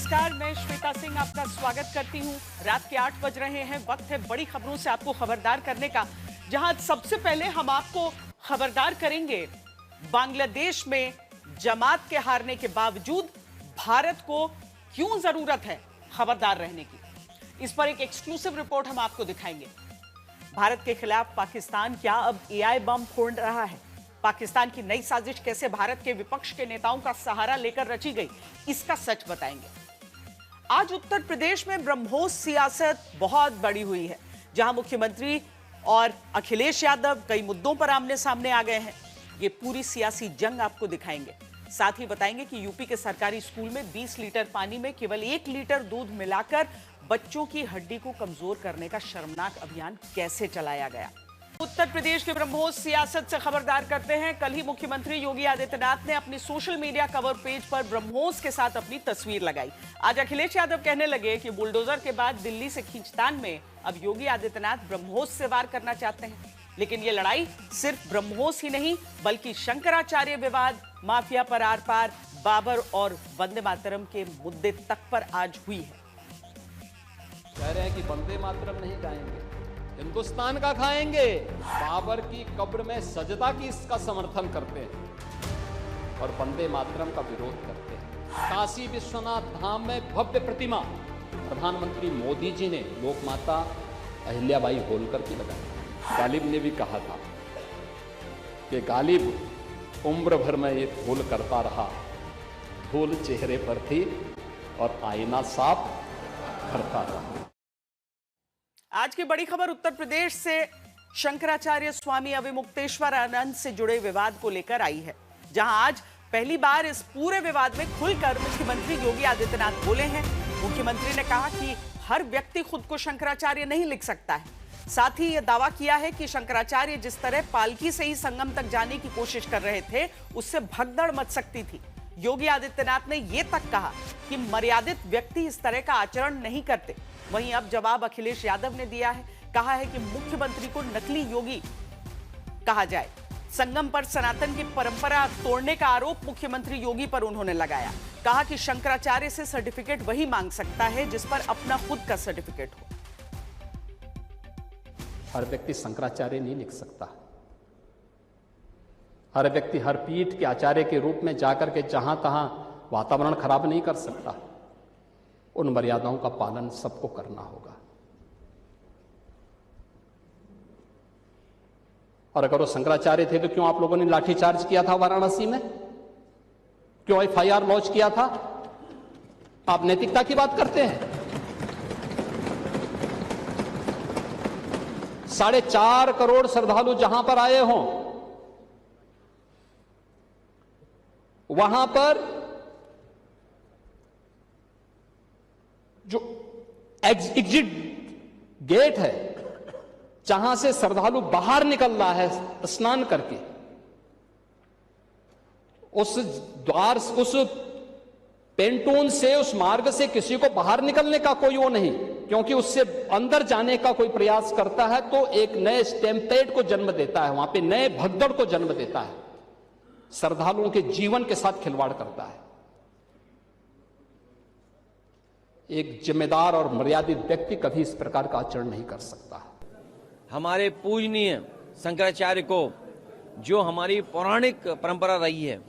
नमस्कार, मैं श्वेता सिंह आपका स्वागत करती हूं। रात के 8 बज रहे हैं। वक्त है बड़ी खबरों से आपको खबरदार करने का, जहां सबसे पहले हम आपको खबरदार करेंगे बांग्लादेश में जमात के हारने के बावजूद भारत को क्यों जरूरत है खबरदार रहने की। इस पर एक एक्सक्लूसिव रिपोर्ट हम आपको दिखाएंगे। भारत के खिलाफ पाकिस्तान क्या अब एआई बम फोड़ रहा है? पाकिस्तान की नई साजिश कैसे भारत के विपक्ष के नेताओं का सहारा लेकर रची गई, इसका सच बताएंगे। आज उत्तर प्रदेश में ब्रह्मोस सियासत बहुत बड़ी हुई है, जहां मुख्यमंत्री और अखिलेश यादव कई मुद्दों पर आमने सामने आ गए हैं। ये पूरी सियासी जंग आपको दिखाएंगे। साथ ही बताएंगे कि यूपी के सरकारी स्कूल में 20 लीटर पानी में केवल 1 लीटर दूध मिलाकर बच्चों की हड्डी को कमजोर करने का शर्मनाक अभियान कैसे चलाया गया। उत्तर प्रदेश के ब्रह्मोस सियासत से खबरदार करते हैं। कल ही मुख्यमंत्री योगी आदित्यनाथ ने अपनी सोशल मीडिया कवर पेज पर ब्रह्मोस के साथ अपनी तस्वीर लगाई। आज अखिलेश यादव कहने लगे कि बुलडोजर के बाद दिल्ली से खींचतान में अब योगी आदित्यनाथ ब्रह्मोस से वार करना चाहते हैं। लेकिन ये लड़ाई सिर्फ ब्रह्मोस ही नहीं, बल्कि शंकराचार्य विवाद, माफिया पर आर पार, बाबर और वंदे मातरम के मुद्दे तक पर आज हुई है। कह रहे हैं कि वंदे मातरम नहीं गाएंगे, हिंदुस्तान का खाएंगे। बाबर की कब्र में सजदा की इसका समर्थन करते हैं और वंदे मातरम का विरोध करते हैं। काशी विश्वनाथ धाम में भव्य प्रतिमा प्रधानमंत्री मोदी जी ने लोक माता अहिल्याबाई होलकर की लगाई। गालिब ने भी कहा था कि गालिब उम्र भर में ये धूल करता रहा, धूल चेहरे पर थी और आईना साफ करता रहा। आज की बड़ी खबर उत्तर प्रदेश से शंकराचार्य स्वामी अविमुक्तेश्वर आनंद से जुड़े विवाद को लेकर आई है, जहां आज पहली बार इस पूरे विवाद में खुलकर मुख्यमंत्री योगी आदित्यनाथ बोले हैं। मुख्यमंत्री ने कहा कि हर व्यक्ति खुद को शंकराचार्य नहीं लिख सकता है। साथ ही यह दावा किया है कि शंकराचार्य जिस तरह पालकी से ही संगम तक जाने की कोशिश कर रहे थे, उससे भगदड़ मच सकती थी। योगी आदित्यनाथ ने यह तक कहा कि मर्यादित व्यक्ति इस तरह का आचरण नहीं करते। वहीं अब जवाब अखिलेश यादव ने दिया है। कहा है कि मुख्यमंत्री को नकली योगी कहा जाए। संगम पर सनातन की परंपरा तोड़ने का आरोप मुख्यमंत्री योगी पर उन्होंने लगाया। कहा कि शंकराचार्य से सर्टिफिकेट वही मांग सकता है जिस पर अपना खुद का सर्टिफिकेट हो। हर व्यक्ति शंकराचार्य नहीं लिख सकता। हर व्यक्ति हर पीठ के आचार्य के रूप में जाकर के जहां तहां वातावरण खराब नहीं कर सकता। उन मर्यादाओं का पालन सबको करना होगा। और अगर वो शंकराचार्य थे तो क्यों आप लोगों ने लाठीचार्ज किया था वाराणसी में? क्यों एफआईआर लॉन्च किया था? आप नैतिकता की बात करते हैं। 4.5 करोड़ श्रद्धालु जहां पर आए हों, वहां पर जो एग्जिट गेट है, जहां से श्रद्धालु बाहर निकल रहा है स्नान करके, उस द्वार, उस पेंटून से, उस मार्ग से किसी को बाहर निकलने का कोई वो नहीं, क्योंकि उससे अंदर जाने का कोई प्रयास करता है तो एक नए स्टैम्पेड को जन्म देता है, वहां पे नए भगदड़ को जन्म देता है, श्रद्धालुओं के जीवन के साथ खिलवाड़ करता है। एक जिम्मेदार और मर्यादित व्यक्ति कभी इस प्रकार का आचरण नहीं कर सकता। हमारे पूजनीय शंकराचार्य को, जो हमारी पौराणिक परंपरा रही है,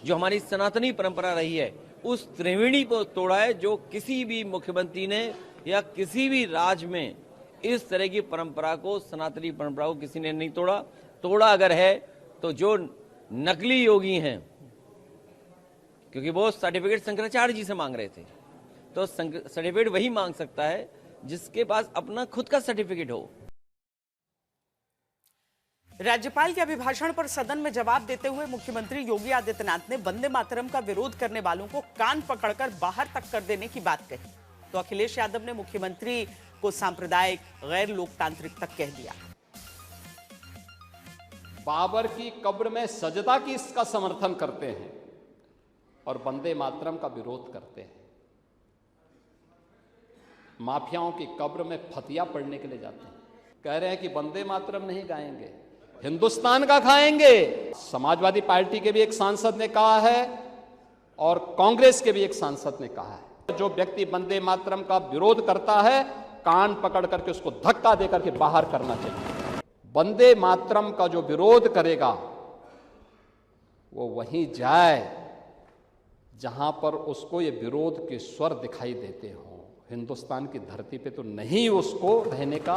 जो हमारी सनातनी परंपरा रही है, उस त्रिवेणी को तोड़ा है, जो किसी भी मुख्यमंत्री ने या किसी भी राज्य में इस तरह की परंपरा को, सनातनी परंपरा को किसी ने नहीं तोड़ा। तोड़ा अगर है तो जो नकली योगी हैं, क्योंकि वो सर्टिफिकेट शंकराचार्य जी से मांग रहे थे, तो सर्टिफिकेट वही मांग सकता है जिसके पास अपना खुद का सर्टिफिकेट हो। राज्यपाल के अभिभाषण पर सदन में जवाब देते हुए मुख्यमंत्री योगी आदित्यनाथ ने वंदे मातरम का विरोध करने वालों को कान पकड़कर बाहर तक कर देने की बात कही। तो अखिलेश यादव ने मुख्यमंत्री को सांप्रदायिक, गैर लोकतांत्रिक तक कह दिया। बाबर की कब्र में सजदा की इसका समर्थन करते हैं और वंदे मातरम का विरोध करते हैं। माफियाओं की कब्र में फतिया पड़ने के लिए जाते हैं। कह रहे हैं कि वंदे मातरम नहीं गाएंगे, हिंदुस्तान का खाएंगे। समाजवादी पार्टी के भी एक सांसद ने कहा है और कांग्रेस के भी एक सांसद ने कहा है जो व्यक्ति वंदे मातरम का विरोध करता है, कान पकड़ करके उसको धक्का दे करके बाहर करना चाहिए। वंदे मातरम का जो विरोध करेगा वो वहीं जाए जहां पर उसको ये विरोध के स्वर दिखाई देते हों। हिंदुस्तान की धरती पे तो नहीं उसको रहने का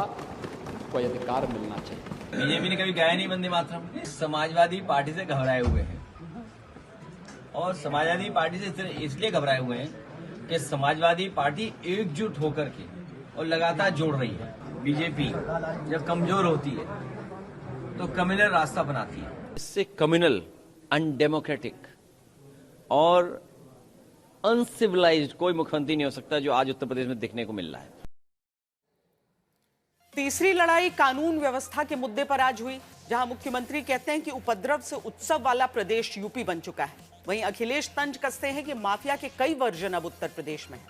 कोई अधिकार मिलना चाहिए। बीजेपी ने कभी गाया नहीं वंदे मातरम। समाजवादी पार्टी से घबराए हुए हैं और समाजवादी पार्टी से इसलिए घबराए हुए हैं कि समाजवादी पार्टी एकजुट होकर के और लगातार जोड़ रही है। बीजेपी जब कमजोर होती है तो कम्युनल रास्ता बनाती है। इससे कम्युनल, अनडेमोक्रेटिक और अनसिविलाइज्ड कोई मुख्यमंत्री नहीं हो सकता जो आज उत्तर प्रदेश में देखने को मिल रहा है। तीसरी लड़ाई कानून व्यवस्था के मुद्दे पर आज हुई, जहां मुख्यमंत्री कहते हैं कि उपद्रव से उत्सव वाला प्रदेश यूपी बन चुका है। वहीं अखिलेश तंज कसते हैं कि माफिया के कई वर्जन अब उत्तर प्रदेश में हैं।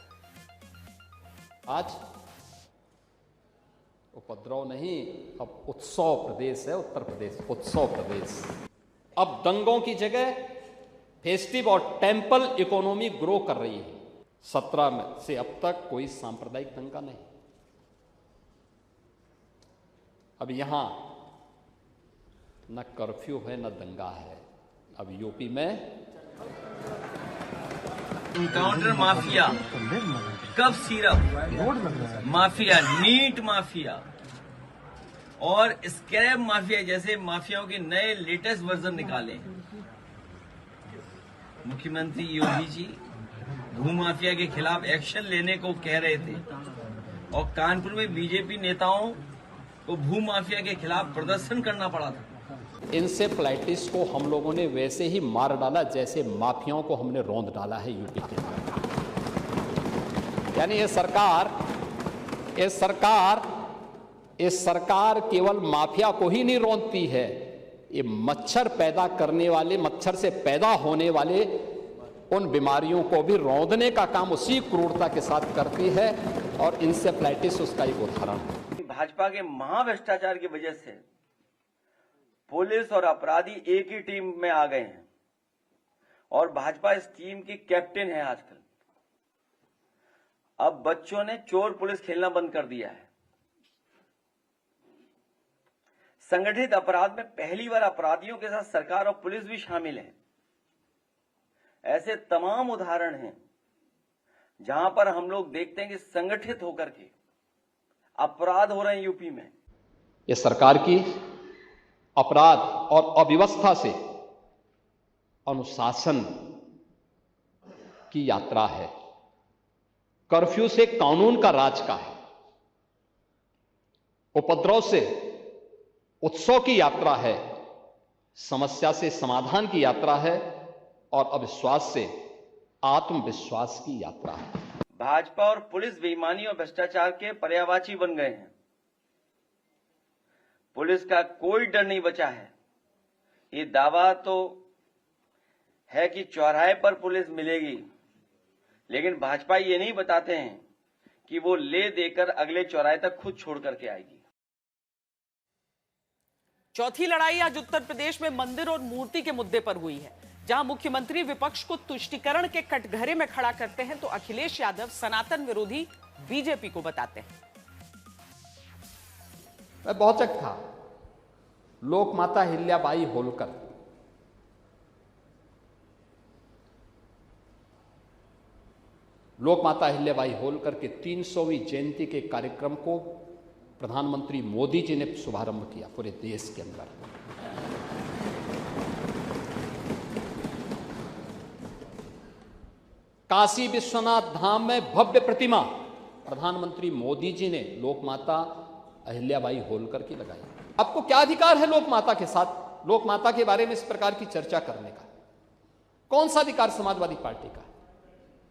आज उपद्रव नहीं, अब उत्सव प्रदेश है उत्तर प्रदेश, उत्सव प्रदेश। अब दंगों की जगह फेस्टिव और टेंपल इकोनॉमी ग्रो कर रही है। 17 में से अब तक कोई सांप्रदायिक दंगा नहीं। अब यहां न कर्फ्यू है न दंगा है। अब यूपी में encounter mafia, cough syrup mafia, NEET mafia और स्क्रैप माफिया जैसे माफियाओं के नए लेटेस्ट वर्जन निकाले। मुख्यमंत्री योगी जी भू माफिया के खिलाफ एक्शन लेने को कह रहे थे और कानपुर में बीजेपी नेताओं को भू माफिया के खिलाफ प्रदर्शन करना पड़ा था। इंसेफ्लाइटिस को हम लोगों ने वैसे ही मार डाला जैसे माफियाओं को हमने रौंद डाला है यूपी के अंदर। यानी ये सरकार केवल माफिया को ही नहीं रौंदती है, ये मच्छर पैदा करने वाले, मच्छर से पैदा होने वाले उन बीमारियों को भी रौंदने का काम उसी क्रूरता के साथ करती है और इंसेफ्लाइटिस उसका एक उदाहरण है। भाजपा के महाभ्रष्टाचार की वजह से पुलिस और अपराधी एक ही टीम में आ गए हैं और भाजपा इस टीम की कैप्टन है आजकल। अब बच्चों ने चोर पुलिस खेलना बंद कर दिया है। संगठित अपराध में पहली बार अपराधियों के साथ सरकार और पुलिस भी शामिल है। ऐसे तमाम उदाहरण हैं जहां पर हम लोग देखते हैं कि संगठित होकर के अपराध हो रहे हैं यूपी में। ये सरकार की अपराध और अव्यवस्था से अनुशासन की यात्रा है, कर्फ्यू से कानून का राज का है, उपद्रव से उत्सव की यात्रा है, समस्या से समाधान की यात्रा है और अविश्वास से आत्मविश्वास की यात्रा है। भाजपा और पुलिस बेईमानी और भ्रष्टाचार के पर्यायवाची बन गए हैं। पुलिस का कोई डर नहीं बचा है। ये दावा तो है कि चौराहे पर पुलिस मिलेगी, लेकिन भाजपा ये नहीं बताते हैं कि वो ले देकर अगले चौराहे तक खुद छोड़ करके आएगी। चौथी लड़ाई आज उत्तर प्रदेश में मंदिर और मूर्ति के मुद्दे पर हुई है, जहां मुख्यमंत्री विपक्ष को तुष्टीकरण के कटघरे में खड़ा करते हैं तो अखिलेश यादव सनातन विरोधी बीजेपी को बताते हैं। मैं बहुचक था लोक माता अहिल्याबाई होलकर। लोक माता अहिल्याबाई होलकर के 300वीं जयंती के कार्यक्रम को प्रधानमंत्री मोदी जी ने शुभारंभ किया पूरे देश के अंदर। काशी विश्वनाथ धाम में भव्य प्रतिमा प्रधानमंत्री मोदी जी ने लोक माता अहिल्याबाई होलकर की लगाई। आपको क्या अधिकार है लोक माता के साथ, लोक माता के बारे में इस प्रकार की चर्चा करने का? कौन सा अधिकार समाजवादी पार्टी का?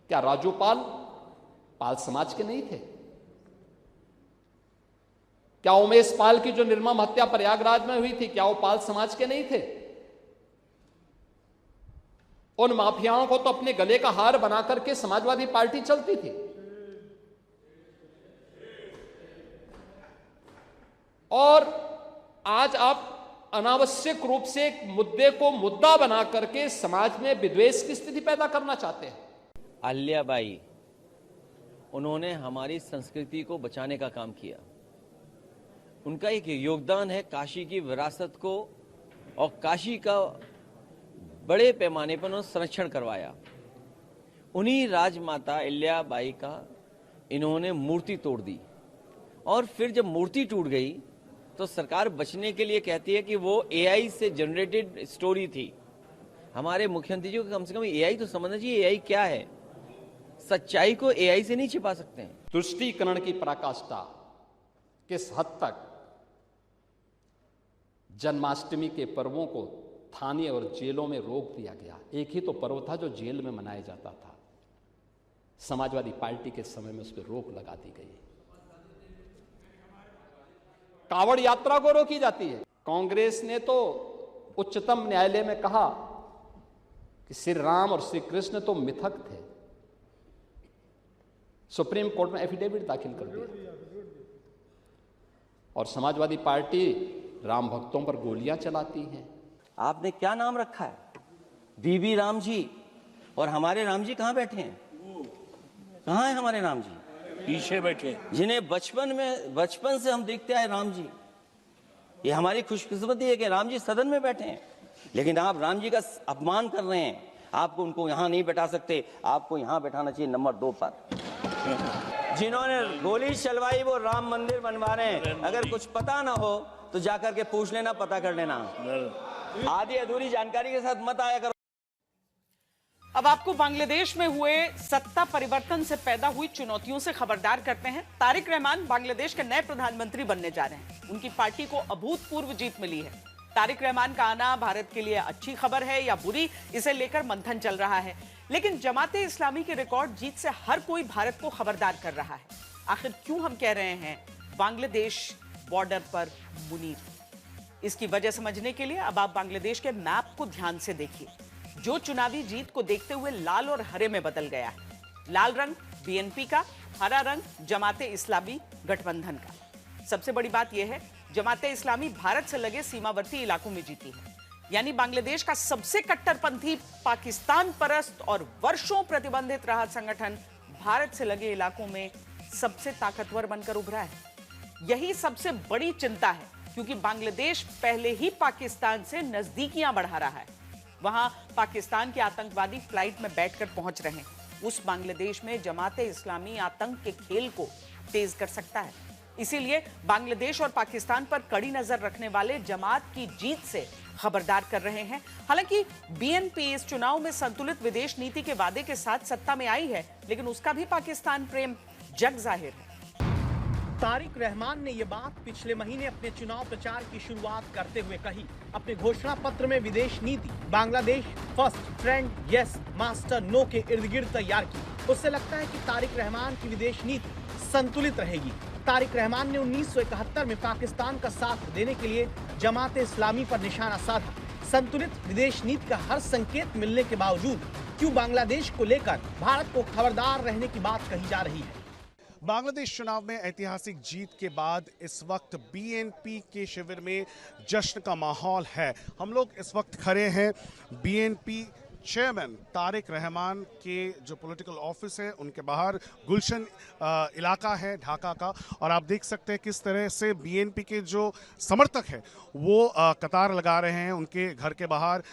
क्या राजूपाल पाल समाज के नहीं थे? क्या उमेश पाल की जो निर्मम हत्या प्रयागराज में हुई थी, क्या वो पाल समाज के नहीं थे? उन माफियाओं को तो अपने गले का हार बना करके समाजवादी पार्टी चलती थी। और आज आप अनावश्यक रूप से एक मुद्दे को मुद्दा बना करके समाज में विद्वेष की स्थिति पैदा करना चाहते हैं। अहिल्याबाई उन्होंने हमारी संस्कृति को बचाने का काम किया। उनका एक योगदान है काशी की विरासत को और काशी का बड़े पैमाने पर उन्होंने संरक्षण करवाया। उन्हीं राजमाता अहिल्याबाई का इन्होंने मूर्ति तोड़ दी और फिर जब मूर्ति टूट गई तो सरकार बचने के लिए कहती है कि वो एआई से जनरेटेड स्टोरी थी। हमारे मुख्यमंत्री जी को कम से कम एआई तो समझना चाहिए, एआई क्या है। सच्चाई को एआई से नहीं छिपा सकते हैं। तुष्टीकरण की पराकाष्ठा किस हद तक जन्माष्टमी के पर्वों को थाने और जेलों में रोक दिया गया। एक ही तो पर्व था जो जेल में मनाया जाता था, समाजवादी पार्टी के समय में उस पर रोक लगा दी गई। कांवड़ यात्रा को रोकी जाती है। कांग्रेस ने तो उच्चतम न्यायालय में कहा कि श्री राम और श्री कृष्ण तो मिथक थे। सुप्रीम कोर्ट में एफिडेविट दाखिल कर दिया और समाजवादी पार्टी राम भक्तों पर गोलियां चलाती है। आपने क्या नाम रखा है? बीबी राम जी। और हमारे राम जी कहां बैठे हैं? कहां है हमारे राम जी? पीछे बैठे, जिन्हें बचपन से हम देखते आए राम जी। ये हमारी खुशकिस्मती है कि राम जी सदन में बैठे हैं, लेकिन आप राम जी का अपमान कर रहे हैं। आपको उनको यहां नहीं बैठा सकते, आपको यहां बैठाना चाहिए नंबर 2 पर। जिन्होंने गोली चलवाई वो राम मंदिर बनवा रहे हैं। अगर कुछ पता ना हो तो जाकर के पूछ लेना, पता कर लेना। आधी अधूरी जानकारी के साथ मत आया करो। अब आपको बांग्लादेश में हुए सत्ता परिवर्तन से पैदा हुई चुनौतियों से खबरदार करते हैं। तारिक रहमान बांग्लादेश के नए प्रधानमंत्री बनने जा रहे हैं। उनकी पार्टी को अभूतपूर्व जीत मिली है। तारिक रहमान का आना भारत के लिए अच्छी खबर है या बुरी, इसे लेकर मंथन चल रहा है। लेकिन जमाते इस्लामी की रिकॉर्ड जीत से हर कोई भारत को खबरदार कर रहा है। आखिर क्यों हम कह रहे हैं बांग्लादेश बॉर्डर पर मुनीर? इसकी वजह समझने के लिए अब आप बांग्लादेश के मैप को ध्यान से देखिए, जो चुनावी जीत को देखते हुए लाल और हरे में बदल गया है। लाल रंग बीएनपी का, हरा रंग जमाते इस्लामी गठबंधन का। सबसे बड़ी बात यह है, जमाते इस्लामी भारत से लगे सीमावर्ती इलाकों में जीती है। यानी बांग्लादेश का सबसे कट्टरपंथी, पाकिस्तान परस्त और वर्षों प्रतिबंधित रहा संगठन भारत से लगे इलाकों में सबसे ताकतवर बनकर उभरा है। यही सबसे बड़ी चिंता है, क्योंकि बांग्लादेश पहले ही पाकिस्तान से नजदीकियां बढ़ा रहा है। वहां पाकिस्तान के आतंकवादी फ्लाइट में बैठकर पहुंच रहे हैं। उस बांग्लादेश में जमाते इस्लामी आतंक के खेल को तेज कर सकता है। इसीलिए बांग्लादेश और पाकिस्तान पर कड़ी नजर रखने वाले जमात की जीत से खबरदार कर रहे हैं। हालांकि बीएनपी इस चुनाव में संतुलित विदेश नीति के वादे के साथ सत्ता में आई है, लेकिन उसका भी पाकिस्तान प्रेम जग जाहिर है। तारिक रहमान ने ये बात पिछले महीने अपने चुनाव प्रचार की शुरुआत करते हुए कही। अपने घोषणा पत्र में विदेश नीति Bangladesh first, trend, yes, master, no के इर्द गिर्द तैयार की। उससे लगता है कि तारिक रहमान की विदेश नीति संतुलित रहेगी। तारिक रहमान ने 1971 में पाकिस्तान का साथ देने के लिए जमाते इस्लामी पर निशाना साधा। संतुलित विदेश नीति का हर संकेत मिलने के बावजूद क्यों बांग्लादेश को लेकर भारत को खबरदार रहने की बात कही जा रही है? बांग्लादेश चुनाव में ऐतिहासिक जीत के बाद इस वक्त बीएनपी के शिविर में जश्न का माहौल है। हम लोग इस वक्त खड़े हैं बीएनपी चेयरमैन तारिक रहमान के जो पॉलिटिकल ऑफिस है उनके बाहर। गुलशन इलाका है ढाका का, और आप देख सकते हैं किस तरह से बीएनपी के जो समर्थक हैं वो कतार लगा रहे हैं उनके घर के बाहर,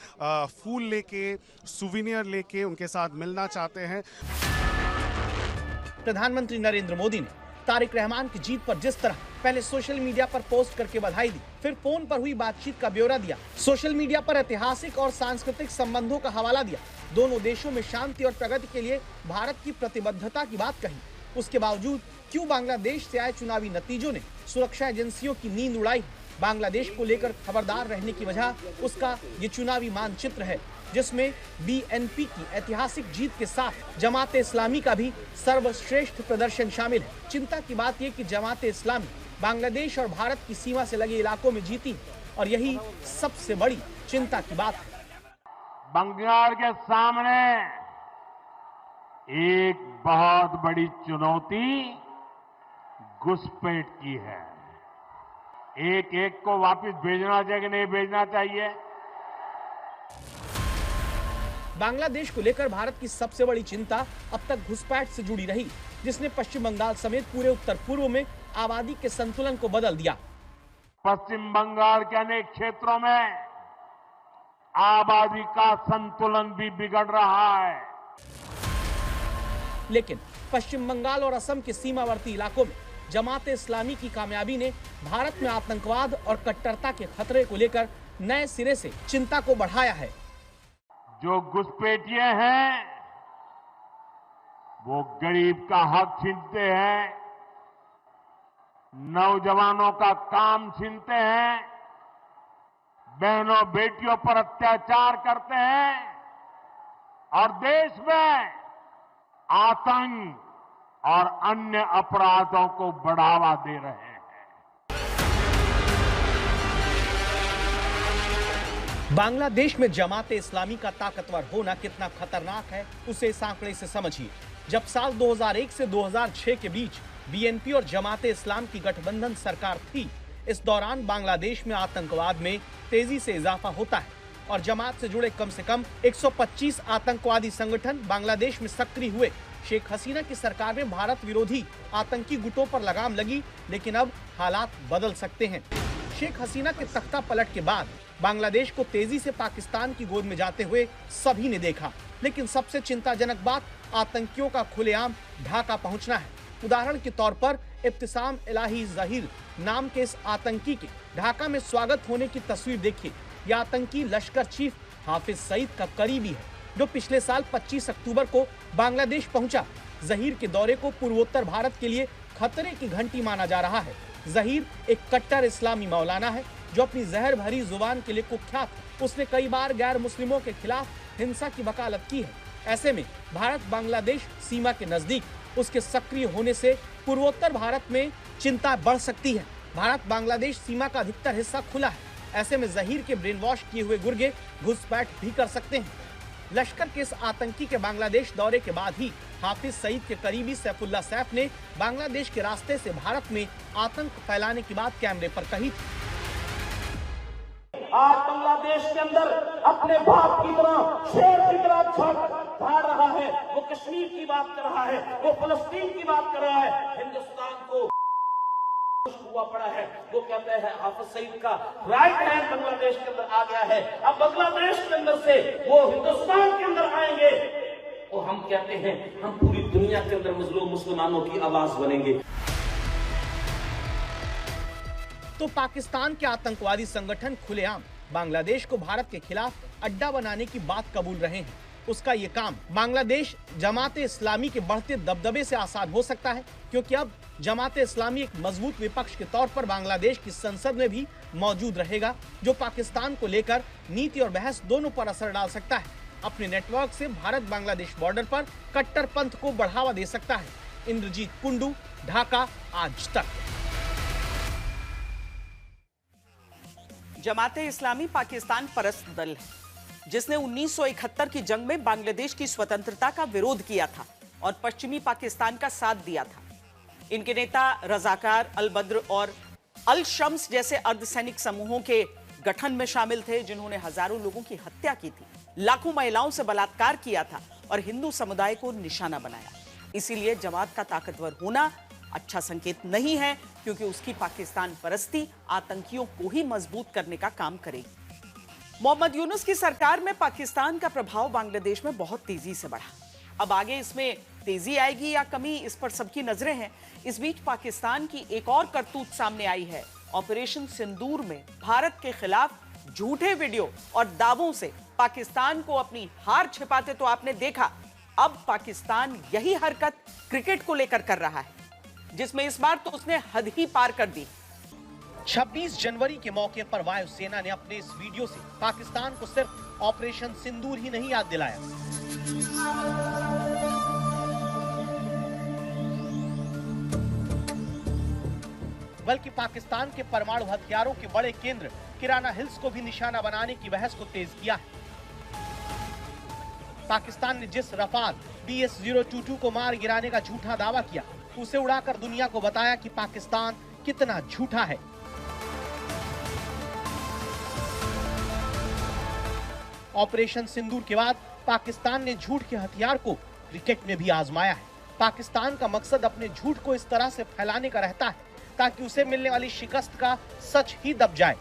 फूल लेके, सुविनियर लेके उनके साथ मिलना चाहते हैं। प्रधानमंत्री नरेंद्र मोदी ने तारिक रहमान की जीत पर जिस तरह पहले सोशल मीडिया पर पोस्ट करके बधाई दी, फिर फोन पर हुई बातचीत का ब्यौरा दिया, सोशल मीडिया पर ऐतिहासिक और सांस्कृतिक संबंधों का हवाला दिया, दोनों देशों में शांति और प्रगति के लिए भारत की प्रतिबद्धता की बात कही, उसके बावजूद क्यों बांग्लादेश से आए चुनावी नतीजों ने सुरक्षा एजेंसियों की नींद उड़ाई? बांग्लादेश को लेकर खबरदार रहने की वजह उसका ये चुनावी मानचित्र है, जिसमें बीएनपी की ऐतिहासिक जीत के साथ जमाते इस्लामी का भी सर्वश्रेष्ठ प्रदर्शन शामिल है। चिंता की बात यह कि जमाते इस्लामी बांग्लादेश और भारत की सीमा से लगे इलाकों में जीती और यही सबसे बड़ी चिंता की बात है। बंगाल के सामने एक बहुत बड़ी चुनौती घुसपैठ की है। एक एक को वापस भेजना चाहिए कि नहीं भेजना चाहिए? बांग्लादेश को लेकर भारत की सबसे बड़ी चिंता अब तक घुसपैठ से जुड़ी रही। जिसने पश्चिम बंगाल समेत पूरे उत्तर पूर्व में आबादी के संतुलन को बदल दिया। पश्चिम बंगाल के अनेक क्षेत्रों में आबादी का संतुलन भी बिगड़ रहा है। लेकिन पश्चिम बंगाल और असम के सीमावर्ती इलाकों में जमात इस्लामी की कामयाबी ने भारत में आतंकवाद और कट्टरता के खतरे को लेकर नए सिरे से चिंता को बढ़ाया है। जो घुसपैठिए हैं वो गरीब का हक छीनते हैं, नौजवानों का काम छीनते हैं, बहनों बेटियों पर अत्याचार करते हैं और देश में आतंक और अन्य अपराधों को बढ़ावा दे रहे हैं। बांग्लादेश में जमात इस्लामी का ताकतवर होना कितना खतरनाक है उसे इस आंकड़े से समझिए। जब साल 2001 से 2006 के बीच बीएनपी और जमात इस्लाम की गठबंधन सरकार थी, इस दौरान बांग्लादेश में आतंकवाद में तेजी से इजाफा होता है और जमात से जुड़े कम से कम 125 आतंकवादी संगठन बांग्लादेश में सक्रिय हुए। शेख हसीना की सरकार में भारत विरोधी आतंकी गुटों पर लगाम लगी, लेकिन अब हालात बदल सकते हैं। शेख हसीना के तख्ता पलट के बाद बांग्लादेश को तेजी से पाकिस्तान की गोद में जाते हुए सभी ने देखा, लेकिन सबसे चिंताजनक बात आतंकियों का खुलेआम ढाका पहुंचना है। उदाहरण के तौर पर इब्तिसाम इलाही ज़हीर नाम के इस आतंकी के ढाका में स्वागत होने की तस्वीर देखिए। यह आतंकी लश्कर चीफ हाफिज सईद का करीबी है, जो पिछले साल 25 अक्टूबर को बांग्लादेश पहुंचा। ज़हीर के दौरे को पूर्वोत्तर भारत के लिए खतरे की घंटी माना जा रहा है। ज़हीर एक कट्टर इस्लामी मौलाना है जो अपनी जहर भरी जुबान के लिए कुख्यात है। उसने कई बार गैर मुस्लिमों के खिलाफ हिंसा की वकालत की है। ऐसे में भारत बांग्लादेश सीमा के नजदीक उसके सक्रिय होने से पूर्वोत्तर भारत में चिंता बढ़ सकती है। भारत बांग्लादेश सीमा का अधिकतर हिस्सा खुला है। ऐसे में ज़हीर के ब्रेन वॉश किए हुए गुर्गे घुसपैठ भी कर सकते हैं। लश्कर के इस आतंकी के बांग्लादेश दौरे के बाद ही हाफिज सईद के करीबी सैफुल्ला सैफ ने बांग्लादेश के रास्ते से भारत में आतंक फैलाने की बात कैमरे पर कही थी। आज बांग्लादेश के अंदर अपने बाप की तरह शेर की तरह भाग रहा है। वो कश्मीर की बात कर रहा है, वो फलस्तीन की बात कर रहा है। हिंदुस्तान को हुआ पड़ा है। वो कहते हैं हाफिज सईद का राइट हैंड बांग्लादेश के अंदर आ गया है। अब बांग्लादेश के अंदर से वो हिंदुस्तान के अंदर आएंगे और हम कहते हैं हम पूरी दुनिया के अंदर मजलूम मुसलमानों की आवाज बनेंगे। तो पाकिस्तान के आतंकवादी संगठन खुलेआम बांग्लादेश को भारत के खिलाफ अड्डा बनाने की बात कबूल रहे हैं। उसका ये काम बांग्लादेश जमात इस्लामी के बढ़ते दबदबे से आसान हो सकता है, क्योंकि अब जमात इस्लामी एक मजबूत विपक्ष के तौर पर बांग्लादेश की संसद में भी मौजूद रहेगा, जो पाकिस्तान को लेकर नीति और बहस दोनों पर असर डाल सकता है। अपने नेटवर्क से भारत बांग्लादेश बॉर्डर पर कट्टरपंथ को बढ़ावा दे सकता है। इंद्रजीत कुंडू, ढाका, आज तक। जमाते इस्लामी पाकिस्तान परस्त दल है जिसने 1971 की जंग में बांग्लादेश की स्वतंत्रता का विरोध किया था और पश्चिमी पाकिस्तान का साथ दिया था। इनके नेता रजाकार, अल बद्र और अल शम्स जैसे अर्धसैनिक समूहों के गठन में शामिल थे, जिन्होंने हजारों लोगों की हत्या की थी, लाखों महिलाओं से बलात्कार किया था और हिंदू समुदाय को निशाना बनाया। इसीलिए जमात का ताकतवर होना अच्छा संकेत नहीं है, क्योंकि उसकी पाकिस्तान परस्ती आतंकियों को ही मजबूत करने का काम करेगी। मोहम्मद यूनुस की सरकार में पाकिस्तान का प्रभाव बांग्लादेश में बहुत तेजी से बढ़ा। अब आगे इसमें तेजी आएगी या कमी, इस पर सबकी नजरें हैं। इस बीच पाकिस्तान की एक और करतूत सामने आई है। ऑपरेशन सिंदूर में भारत के खिलाफ झूठे वीडियो और दावों से पाकिस्तान को अपनी हार छिपाते तो आपने देखा। अब पाकिस्तान यही हरकत क्रिकेट को लेकर कर रहा है, जिसमें इस बार तो उसने हद ही पार कर दी। 26 जनवरी के मौके पर वायुसेना ने अपने इस वीडियो से पाकिस्तान को सिर्फ ऑपरेशन सिंदूर ही नहीं याद दिलाया, बल्कि पाकिस्तान के परमाणु हथियारों के बड़े केंद्र किराना हिल्स को भी निशाना बनाने की बहस को तेज किया है। पाकिस्तान ने जिस रफाल BS-022 को मार गिराने का झूठा दावा किया, उसे उड़ाकर दुनिया को बताया कि पाकिस्तान कितना झूठा है। ऑपरेशन सिंदूर के बाद पाकिस्तान ने झूठ के हथियार को क्रिकेट में भी आजमाया है। पाकिस्तान का मकसद अपने झूठ को इस तरह से फैलाने का रहता है ताकि उसे मिलने वाली शिकस्त का सच ही दब जाए।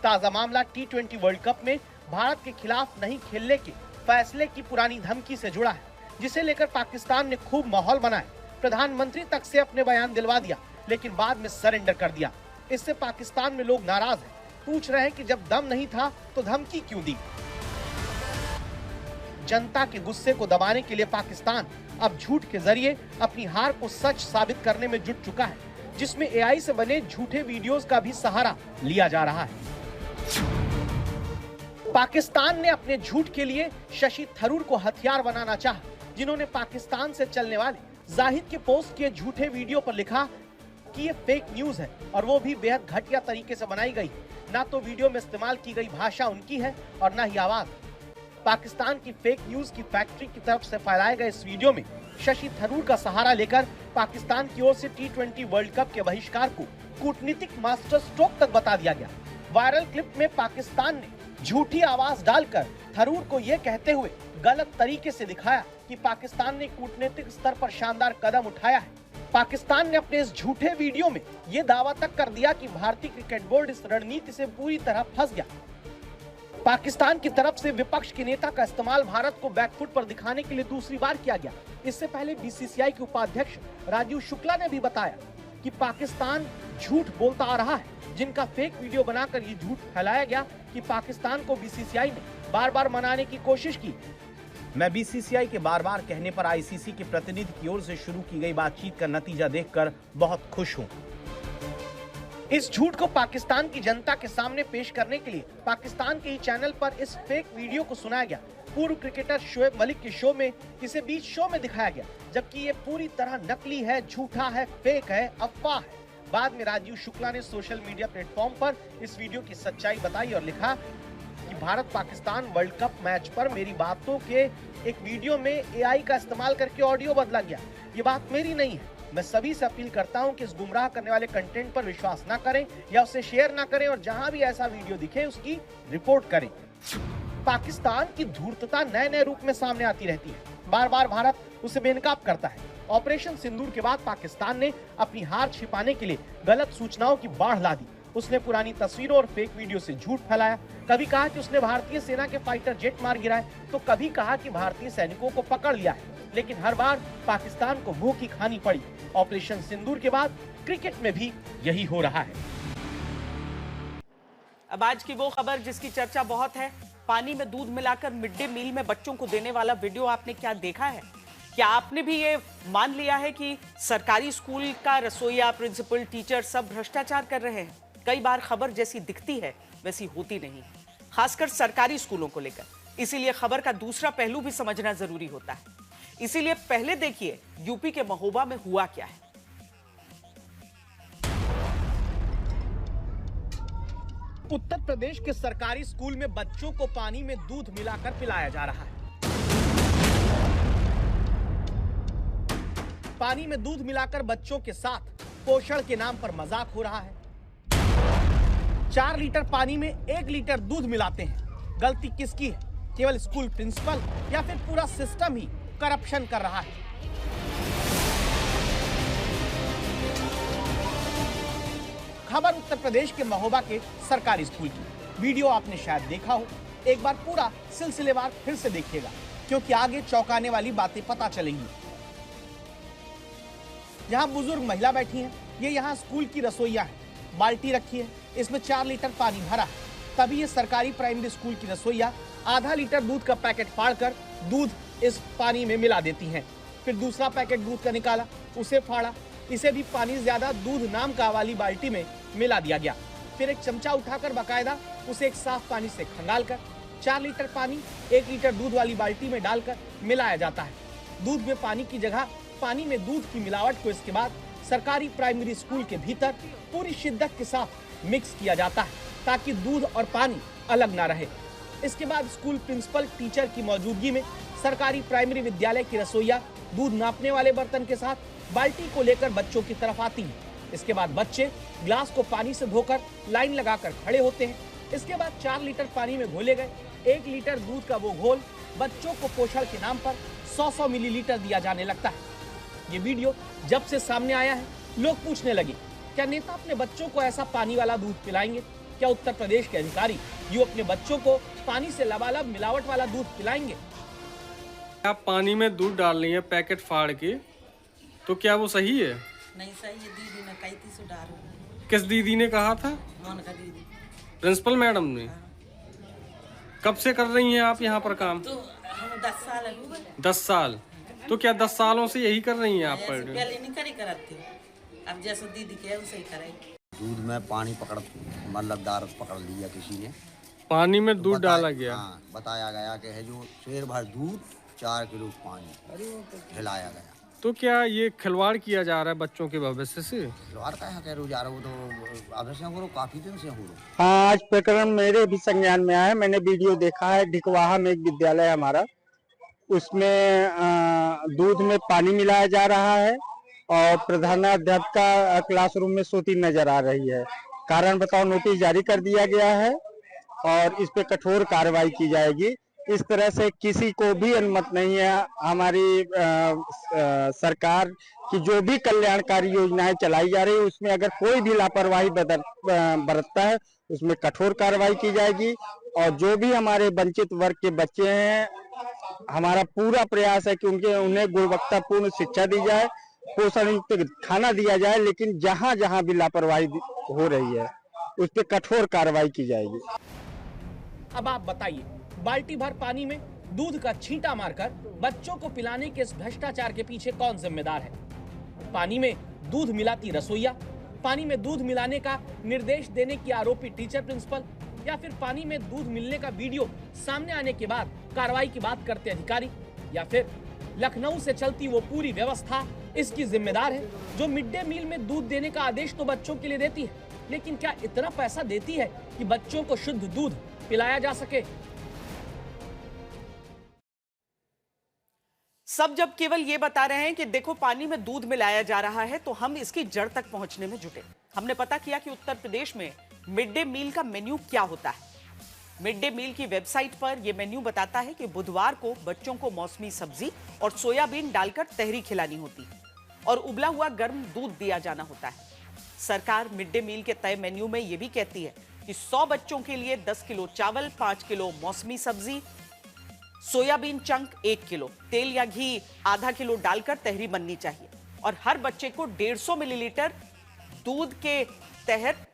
ताजा मामला T20 वर्ल्ड कप में भारत के खिलाफ नहीं खेलने के फैसले की पुरानी धमकी से जुड़ा है, जिसे लेकर पाकिस्तान ने खूब माहौल बनाया, प्रधानमंत्री तक से अपने बयान दिलवा दिया, लेकिन बाद में सरेंडर कर दिया। इससे पाकिस्तान में लोग नाराज हैं, पूछ रहे हैं कि जब दम नहीं था तो धमकी क्यों दी। जनता के गुस्से को दबाने के लिए पाकिस्तान अब झूठ के जरिए अपनी हार को सच साबित करने में जुट चुका है, जिसमें AI से बने झूठे वीडियोस का भी सहारा लिया जा रहा है। पाकिस्तान ने अपने झूठ के लिए शशि थरूर को हथियार बनाना चाहा, जिन्होंने पाकिस्तान से चलने वाले जाहिद के पोस्ट किए झूठे वीडियो पर लिखा कि ये फेक न्यूज है और वो भी बेहद घटिया तरीके से बनाई गई। ना तो वीडियो में इस्तेमाल की गई भाषा उनकी है और ना ही आवाज। पाकिस्तान की फेक न्यूज की फैक्ट्री की तरफ से फैलाए गए इस वीडियो में शशि थरूर का सहारा लेकर पाकिस्तान की ओर से T20 वर्ल्ड कप के बहिष्कार को कूटनीतिक मास्टर स्ट्रोक तक बता दिया गया। वायरल क्लिप में पाकिस्तान ने झूठी आवाज डालकर थरूर को ये कहते हुए गलत तरीके से दिखाया कि पाकिस्तान ने कूटनीतिक स्तर पर शानदार कदम उठाया है। पाकिस्तान ने अपने इस झूठे वीडियो में ये दावा तक कर दिया कि भारतीय क्रिकेट बोर्ड इस रणनीति से पूरी तरह फंस गया। पाकिस्तान की तरफ से विपक्ष के नेता का इस्तेमाल भारत को बैकफुट पर दिखाने के लिए दूसरी बार किया गया। इससे पहले BCCI के उपाध्यक्ष राजीव शुक्ला ने भी बताया कि पाकिस्तान झूठ बोलता आ रहा है, जिनका फेक वीडियो बनाकर ये झूठ फैलाया गया कि पाकिस्तान को BCCI ने बार बार मनाने की कोशिश की। मैं BCCI के बार बार कहने पर ICC के प्रतिनिधि की ओर से शुरू की गई बातचीत का नतीजा देखकर बहुत खुश हूँ। इस झूठ को पाकिस्तान की जनता के सामने पेश करने के लिए पाकिस्तान के ही चैनल पर इस फेक वीडियो को सुनाया गया। पूर्व क्रिकेटर शोएब मलिक के शो में इसे बीच शो में दिखाया गया, जबकि ये पूरी तरह नकली है, झूठा है, फेक है, अफवाह है। बाद में राजीव शुक्ला ने सोशल मीडिया प्लेटफॉर्म पर इस वीडियो की सच्चाई बताई और लिखा कि Bharat Pakistan world cup match पर मेरी बातों के एक वीडियो में AI का इस्तेमाल करके ऑडियो बदला गया। ये बात मेरी नहीं है। मैं सभी से अपील करता हूं कि इस गुमराह करने वाले कंटेंट पर विश्वास ना करें या उसे शेयर ना करें और जहां भी ऐसा वीडियो दिखे उसकी रिपोर्ट करें। पाकिस्तान की धूर्तता नए नए रूप में सामने आती रहती है। बार बार भारत उसे बेनकाब करता है। ऑपरेशन सिंदूर के बाद पाकिस्तान ने अपनी हार छिपाने के लिए गलत सूचनाओं की बाढ़ ला दी। उसने पुरानी तस्वीरों और फेक वीडियो से झूठ फैलाया। कभी कहा कि उसने भारतीय सेना के फाइटर जेट मार गिराए, तो कभी कहा कि भारतीय सैनिकों को पकड़ लिया है, लेकिन हर बार पाकिस्तान को मुंह की खानी पड़ी। ऑपरेशन सिंदूर के बाद क्रिकेट में भी यही हो रहा है। अब आज की वो खबर जिसकी चर्चा बहुत है, पानी में दूध मिलाकर मिड डे मील में बच्चों को देने वाला वीडियो आपने क्या देखा है? क्या आपने भी ये मान लिया है कि सरकारी स्कूल का रसोइया, प्रिंसिपल, टीचर सब भ्रष्टाचार कर रहे हैं? कई बार खबर जैसी दिखती है वैसी होती नहीं, खासकर सरकारी स्कूलों को लेकर। इसीलिए खबर का दूसरा पहलू भी समझना जरूरी होता है। इसीलिए पहले देखिए यूपी के महोबा में हुआ क्या है। उत्तर प्रदेश के सरकारी स्कूल में बच्चों को पानी में दूध मिलाकर पिलाया जा रहा है। पानी में दूध मिलाकर बच्चों के साथ पोषण के नाम पर मजाक हो रहा है। 4 लीटर पानी में 1 लीटर दूध मिलाते हैं। गलती किसकी है? केवल स्कूल प्रिंसिपल या फिर पूरा सिस्टम ही करप्शन कर रहा है? खबर उत्तर प्रदेश के महोबा के सरकारी स्कूल की। वीडियो आपने शायद देखा हो। एक बार पूरा सिलसिलेवार फिर से देखिएगा, क्योंकि आगे चौंकाने वाली बातें पता चलेंगी। यहाँ बुजुर्ग महिला बैठी हैं। ये यहाँ स्कूल की रसोइया है। बाल्टी रखी है, इसमें 4 लीटर पानी भरा है। तभी ये सरकारी प्राइमरी स्कूल की रसोइया आधा लीटर दूध का पैकेट फाड़कर दूध इस पानी में मिला देती हैं। फिर दूसरा पैकेट दूध का निकाला, उसे फाड़ा, इसे भी पानी ज्यादा दूध नाम का वाली बाल्टी में मिला दिया गया। फिर एक चमचा उठाकर बाकायदा उसे एक साफ पानी से खंगालकर 4 लीटर पानी 1 लीटर दूध वाली बाल्टी में डालकर मिलाया जाता है। दूध में पानी की जगह पानी में दूध की मिलावट को इसके बाद सरकारी प्राइमरी स्कूल के भीतर पूरी शिद्दत के साथ मिक्स किया जाता है, ताकि दूध और पानी अलग ना रहे। इसके बाद स्कूल प्रिंसिपल टीचर की मौजूदगी में सरकारी प्राइमरी विद्यालय की रसोइया दूध नापने वाले बर्तन के साथ बाल्टी को लेकर बच्चों की तरफ आती है। इसके बाद बच्चे ग्लास को पानी से धोकर लाइन लगाकर खड़े होते हैं। इसके बाद 4 लीटर पानी में घोले गए 1 लीटर दूध का वो घोल बच्चों को पोषण के नाम पर 100-100 मिलीलीटर दिया जाने लगता है। ये वीडियो जब से सामने आया है, लोग पूछने लगे, क्या नेता अपने बच्चों को ऐसा पानी वाला दूध पिलाएंगे? क्या उत्तर प्रदेश के अधिकारी यूं अपने बच्चों को पानी से लबालब मिलावट वाला दूध पिलाएंगे? आप पानी में दूध डाल रही हैं पैकेट फाड़ के, तो क्या वो सही है? नहीं सही है, दीदी ने कही थी सुधार। किस दीदी ने कहा था? मोनिका दीदी। प्रिंसिपल मैडम ने। कब से कर रही हैं आप यहाँ पर काम? तो हम 10 साल हुए। 10 साल। तो क्या 10 सालों से यही कर रही हैं आप पर? पहले नहीं करी करती, अब जैसे दीदी के उसे ही करें। दूध में पानी मतलब दारस पकड़ लिया किसी ने, पानी में दूध डाला गया। हाँ, बताया गया कि है जो शेर भर दूध 4 किलो पानी खिलाया गया। तो क्या ये खिलवाड़ किया जा रहा है बच्चों के भविष्य से? खिलवाड़ का है, कह रहे जा रहा हूँ तो अवश्य हो रहा, काफी दिन से हो रहा। हाँ, आज प्रकरण मेरे भी संज्ञान में आया। मैंने वीडियो देखा है, ढिकवाहा में एक विद्यालय हमारा, उसमें दूध में पानी मिलाया जा रहा है और प्रधानाध्यापिका क्लासरूम में सोती नजर आ रही है। कारण बताओ नोटिस जारी कर दिया गया है और इस पे कठोर कार्रवाई की जाएगी। इस तरह से किसी को भी अनुमति नहीं है। हमारी सरकार की जो भी कल्याणकारी योजनाएं चलाई जा रही है उसमें अगर कोई भी लापरवाही बरतता है उसमें कठोर कार्रवाई की जाएगी। और जो भी हमारे वंचित वर्ग के बच्चे हैं, हमारा पूरा प्रयास है कि उन्हें गुणवत्तापूर्ण शिक्षा दी जाए, पोषण युक्त खाना दिया जाए, लेकिन जहां जहां भी लापरवाही हो रही है उस पर कठोर कार्रवाई की जाएगी। अब आप बताइए, बाल्टी भर पानी में दूध का छींटा मारकर बच्चों को पिलाने के इस भ्रष्टाचार के पीछे कौन जिम्मेदार है? पानी में दूध मिलाती रसोइया, पानी में दूध मिलाने का निर्देश देने की आरोपी टीचर प्रिंसिपल, या फिर पानी में दूध मिलने का वीडियो सामने आने के बाद कार्रवाई की बात करते अधिकारी, या फिर लखनऊ से चलती वो पूरी व्यवस्था इसकी जिम्मेदार है जो मिड डे मील में दूध देने का आदेश तो बच्चों के लिए देती है, लेकिन क्या इतना पैसा देती है कि बच्चों को शुद्ध दूध पिलाया जा सके? सब जब केवल ये बता रहे हैं कि देखो पानी में दूध मिलाया जा रहा है, तो हम इसकी जड़ तक पहुंचने में जुटे। हमने पता किया कि उत्तर प्रदेश में मिड डे मील का मेन्यू क्या होता है। मिड डे मील की वेबसाइट पर यह मेन्यू बताता है कि बुधवार को बच्चों को मौसमी सब्जी और सोयाबीन डालकर तहरी खिलानी होती है और उबला हुआ गर्म दूध दिया जाना होता है। सरकार मिड डे मील के तय मेन्यू में यह भी कहती है कि 100 बच्चों के लिए 10 किलो चावल, 5 किलो मौसमी सब्जी, सोयाबीन चंक 1 किलो, तेल या घी आधा किलो डालकर तहरी बननी चाहिए और हर बच्चे को 150 मिलीलीटर दूध के तहत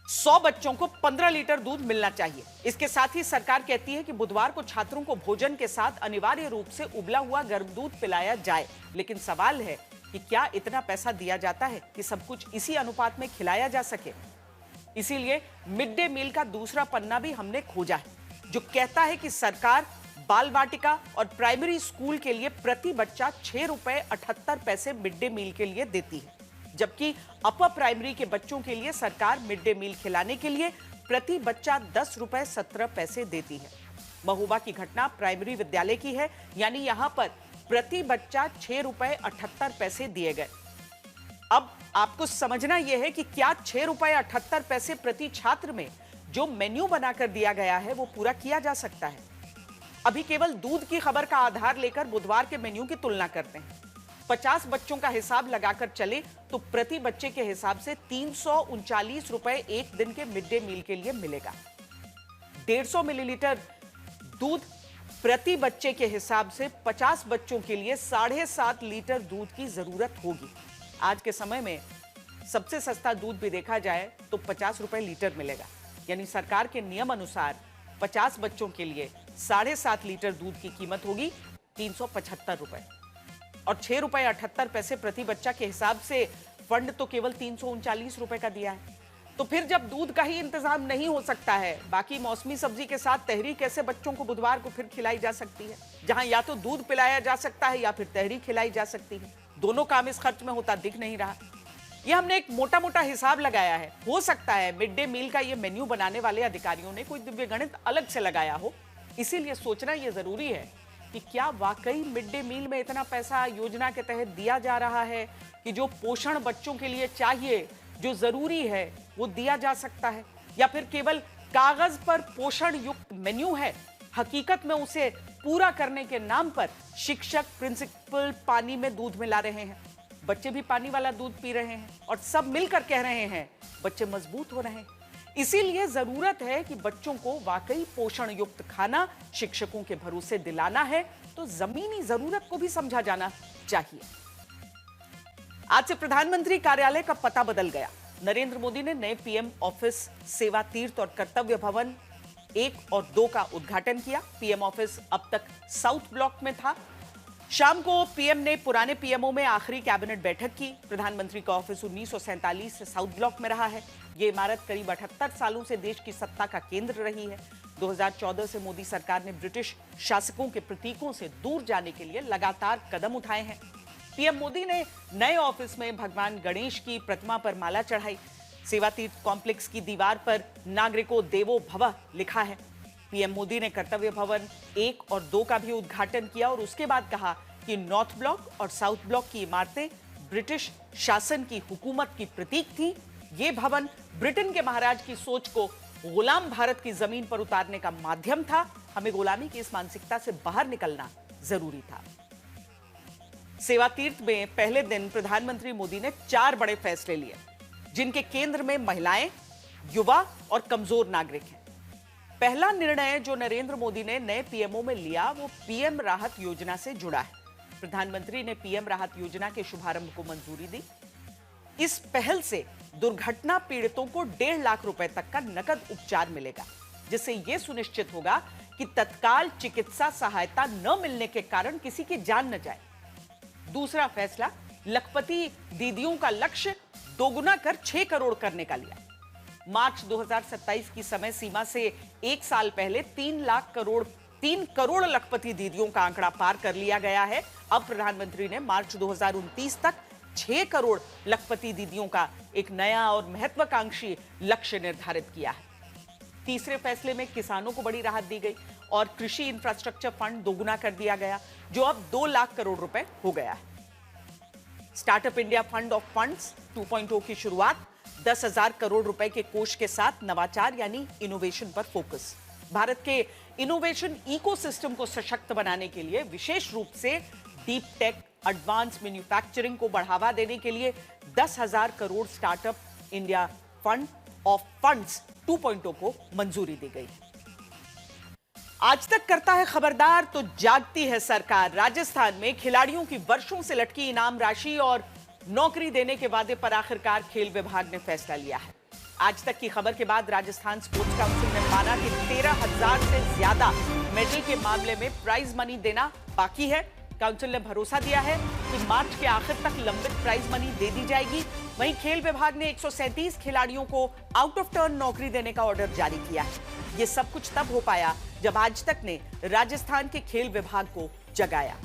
100 बच्चों को 15 लीटर दूध मिलना चाहिए। इसके साथ ही सरकार कहती है कि बुधवार को छात्रों को भोजन के साथ अनिवार्य रूप से उबला हुआ गर्म दूध पिलाया जाए। लेकिन सवाल है कि क्या इतना पैसा दिया जाता है कि सब कुछ इसी अनुपात में खिलाया जा सके? इसीलिए मिड डे मील का दूसरा पन्ना भी हमने खोजा है, जो कहता है कि सरकार बाल वाटिका और प्राइमरी स्कूल के लिए प्रति बच्चा 6 रुपए 78 पैसे मिड डे मील के लिए देती है, जबकि अपर प्राइमरी के बच्चों के लिए सरकार मिड डे मील खिलाने के लिए प्रति बच्चा 10 रुपए 17 पैसे देती है। महोबा की घटना प्राइमरी विद्यालय की है, यानी यहां पर प्रति बच्चा 6 रुपए 78 पैसे दिए गए। अब आपको समझना यह है कि क्या 6 रुपए 78 पैसे प्रति छात्र में जो मेन्यू बनाकर दिया गया है वो पूरा किया जा सकता है? अभी केवल दूध की खबर का आधार लेकर बुधवार के मेन्यू की तुलना करते हैं। 50 बच्चों का हिसाब लगाकर चले तो प्रति बच्चे के हिसाब से 339 रुपए एक दिन के मिड डे मील के लिए मिलेगा। 150 मिलीलीटर दूध प्रति बच्चे के हिसाब से 50 बच्चों के लिए 7.5 लीटर दूध की जरूरत होगी। आज के समय में सबसे सस्ता दूध भी देखा जाए तो 50 रुपए लीटर मिलेगा, यानी सरकार के नियम अनुसार 50 बच्चों के लिए 7.5 लीटर दूध की कीमत होगी 375 रुपए और 6 रुपए 78 पैसे प्रति बच्चा के हिसाब से फंड तो केवल 339 रुपए का दिया है। तो फिर जब दूध का ही इंतजाम नहीं हो सकता है, बाकी मौसमी सब्जी के साथ तहरी कैसे बच्चों को बुधवार को फिर खिलाई जा सकती है, जहां या तो दूध पिलाया जा सकता है या फिर तहरी खिलाई जा सकती है? दोनों काम इस खर्च में होता दिख नहीं रहा। ये हमने एक मोटा मोटा हिसाब लगाया है। हो सकता है मिड डे मील का ये मेन्यू बनाने वाले अधिकारियों ने कोई दिव्य गणित अलग से लगाया हो, इसीलिए सोचना ये जरूरी है कि क्या वाकई मिड डे मील में इतना पैसा योजना के तहत दिया जा रहा है कि जो पोषण बच्चों के लिए चाहिए, जो जरूरी है, वो दिया जा सकता है, या फिर केवल कागज पर पोषण युक्त मेन्यू है, हकीकत में उसे पूरा करने के नाम पर शिक्षक, प्रिंसिपल पानी में दूध मिला रहे हैं, बच्चे भी पानी वाला दूध पी रहे हैं और सब मिलकर कह रहे हैं बच्चे मजबूत हो रहे हैं। इसीलिए जरूरत है कि बच्चों को वाकई पोषण युक्त खाना शिक्षकों के भरोसे दिलाना है, तो जमीनी जरूरत को भी समझा जाना चाहिए। आज से प्रधानमंत्री कार्यालय का पता बदल गया। नरेंद्र मोदी ने नए पीएम ऑफिस, सेवा तीर्थ और कर्तव्य भवन 1 और 2 का उद्घाटन किया। पीएम ऑफिस अब तक साउथ ब्लॉक में था। शाम को पीएम ने पुराने पीएमओ में आखिरी कैबिनेट बैठक की। प्रधानमंत्री का ऑफिस 1947 से साउथ ब्लॉक में रहा है। ये इमारत करीब 78 सालों से देश की सत्ता का केंद्र रही है। 2014 से मोदी सरकार ने ब्रिटिश शासकों के प्रतीकों से दूर जाने के लिए लगातार कदम उठाए हैं। पीएम मोदी ने नए ऑफिस में भगवान गणेश की प्रतिमा पर माला चढ़ाई। सेवा तीर्थ कॉम्प्लेक्स की दीवार पर नागरिको देवो भव लिखा है। पीएम मोदी ने कर्तव्य भवन 1 और 2 का भी उद्घाटन किया और उसके बाद कहा कि नॉर्थ ब्लॉक और साउथ ब्लॉक की इमारतें ब्रिटिश शासन की हुकूमत की प्रतीक थी। ये भवन ब्रिटेन के महाराज की सोच को गुलाम भारत की जमीन पर उतारने का माध्यम था। हमें गुलामी की इस मानसिकता से बाहर निकलना जरूरी था। सेवा तीर्थ में पहले दिन प्रधानमंत्री मोदी ने 4 बड़े फैसले लिए, जिनके केंद्र में महिलाएं, युवा और कमजोर नागरिक हैं। पहला निर्णय जो नरेंद्र मोदी ने नए पीएमओ में लिया वो पीएम राहत योजना से जुड़ा है। प्रधानमंत्री ने पीएम राहत योजना के शुभारंभ को मंजूरी दी। इस पहल से दुर्घटना पीड़ितों को 1.5 लाख रुपए तक का नकद उपचार मिलेगा, जिससे यह सुनिश्चित होगा कि तत्काल चिकित्सा सहायता न मिलने के कारण किसी की जान न जाए। दूसरा फैसला, लखपति दीदियों का लक्ष्य दोगुना कर 6 करोड़ करने का लिया। मार्च 2027 की समय सीमा से 1 साल पहले 3 करोड़ लखपति दीदियों का आंकड़ा पार कर लिया गया है। अब प्रधानमंत्री ने मार्च 2029 तक 6 करोड़ लखपति दीदियों का एक नया और महत्वाकांक्षी लक्ष्य निर्धारित किया है। तीसरे फैसले में किसानों को बड़ी राहत दी गई और कृषि इंफ्रास्ट्रक्चर फंड दोगुना कर दिया गया, जो अब 2 लाख करोड़ रुपए हो गया है। Startup India fund of funds 2.0 की शुरुआत, 10,000 करोड़ रुपए के कोष के साथ नवाचार यानी इनोवेशन पर फोकस। भारत के इनोवेशन इकोसिस्टम को सशक्त बनाने के लिए विशेष रूप से डीप टेक, एडवांस मैन्युफैक्चरिंग को बढ़ावा देने के लिए 10,000 crore startup India fund of funds 2.0 को मंजूरी दी गई। आज तक करता है खबरदार तो जागती है सरकार। राजस्थान में खिलाड़ियों की वर्षों से लटकी इनाम राशि और नौकरी देने के वादे पर आखिरकार खेल विभाग ने फैसला लिया है। आज तक की खबर के बाद राजस्थान स्पोर्ट्स काउंसिल ने माना कि 13,000 से ज्यादा मेडल के मामले में प्राइज मनी देना बाकी है। काउंसिल ने भरोसा दिया है कि मार्च के आखिर तक लंबित प्राइज मनी दे दी जाएगी। वहीं खेल विभाग ने 137 खिलाड़ियों को आउट ऑफ टर्न नौकरी देने का ऑर्डर जारी किया है। ये सब कुछ तब हो पाया जब आज तक ने राजस्थान के खेल विभाग को जगाया।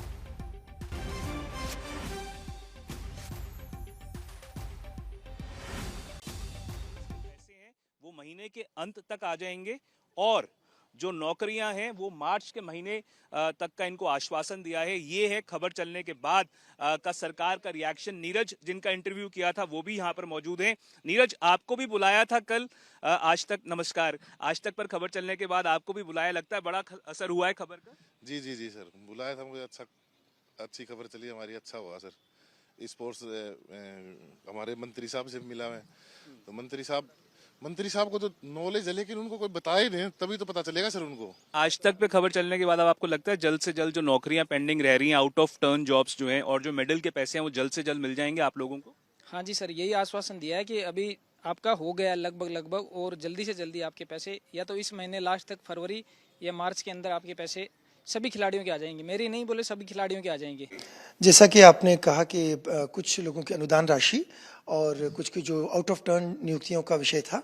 वो महीने के अंत तक आ जाएंगे और जो नौकरियां हैं वो मार्च के महीने तक का इनको आश्वासन दिया है। ये है खबर चलने के बाद का सरकार का रिएक्शन। नीरज, जिनका इंटरव्यू किया था, वो भी यहाँ पर मौजूद हैं। नीरज, आपको भी बुलाया था कल आज तक, नमस्कार, आज तक पर खबर चलने के बाद आपको भी बुलाया, लगता है बड़ा असर हुआ है खबर का? जी जी जी सर, बुलाया था मुझे, अच्छी खबर चली हमारी, अच्छा हुआ सर। स्पोर्ट्स हमारे मंत्री साहब से मिला मैं, तो मंत्री साहब को तो नॉलेज है, लेकिन उनको कोई बताए नहीं, तभी तो पता चलेगा सर उनको। आज तक पे खबर चलने के बाद अब आपको लगता है जल्द से जल्द जो नौकरियां पेंडिंग रह रही हैं, आउट ऑफ टर्न जॉब्स जो हैं और जो मेडल के पैसे हैं, वो जल्द से जल्द मिल जाएंगे आप लोगों को? हाँ जी सर, यही आश्वासन दिया है कि अभी आपका हो गया लगभग और जल्दी से जल्दी आपके पैसे या तो इस महीने लास्ट तक, फरवरी या मार्च के अंदर आपके पैसे सभी खिलाड़ियों के आ जाएंगे। मेरी नहीं बोले, सभी खिलाड़ियों के आ जाएंगे। जैसा कि आपने कहा कि कुछ लोगों की अनुदान राशि और कुछ की जो आउट ऑफ टर्न नियुक्तियों का विषय था,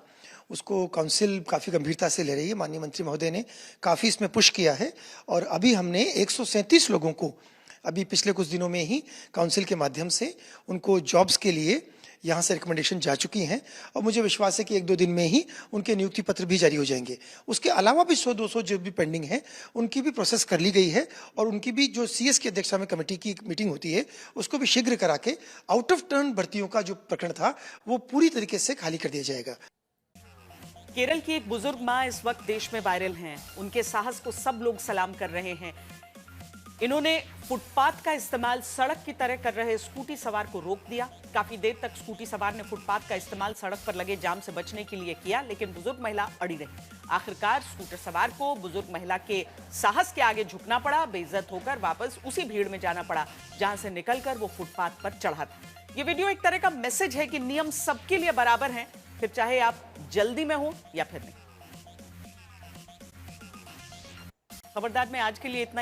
उसको काउंसिल काफ़ी गंभीरता से ले रही है। माननीय मंत्री महोदय ने काफ़ी इसमें पुश किया है और अभी हमने 137 लोगों को अभी पिछले कुछ दिनों में ही काउंसिल के माध्यम से उनको जॉब्स के लिए यहाँ से रिकमेंडेशन जा चुकी हैं और मुझे विश्वास है कि 1-2 दिन में ही उनके नियुक्ति पत्र भी जारी हो जाएंगे। उसके अलावा भी 100-200 जो भी पेंडिंग है उनकी भी प्रोसेस कर ली गई है और उनकी भी जो CS की अध्यक्षता में कमेटी की मीटिंग होती है उसको भी शीघ्र करा के आउट ऑफ टर्न भर्तियों का जो प्रकरण था वो पूरी तरीके से खाली कर दिया जाएगा। केरल की एक बुजुर्ग मां इस वक्त देश में वायरल हैं। उनके साहस को सब लोग सलाम कर रहे हैं। इन्होंने फुटपाथ का इस्तेमाल सड़क की तरह कर रहे स्कूटी सवार को रोक दिया। काफी देर तक स्कूटी सवार ने फुटपाथ का इस्तेमाल सड़क पर लगे जाम से बचने के लिए किया, लेकिन बुजुर्ग महिला अड़ी रही। आखिरकार स्कूटर सवार को बुजुर्ग महिला के साहस के आगे झुकना पड़ा, बेइज्जत होकर वापस उसी भीड़ में जाना पड़ा जहां से निकलकर वो फुटपाथ पर चढ़ा था। ये वीडियो एक तरह का मैसेज है कि नियम सबके लिए बराबर हैं, फिर चाहे आप जल्दी में हो या फिर नहीं। खबरदार में आज के लिए इतना ही।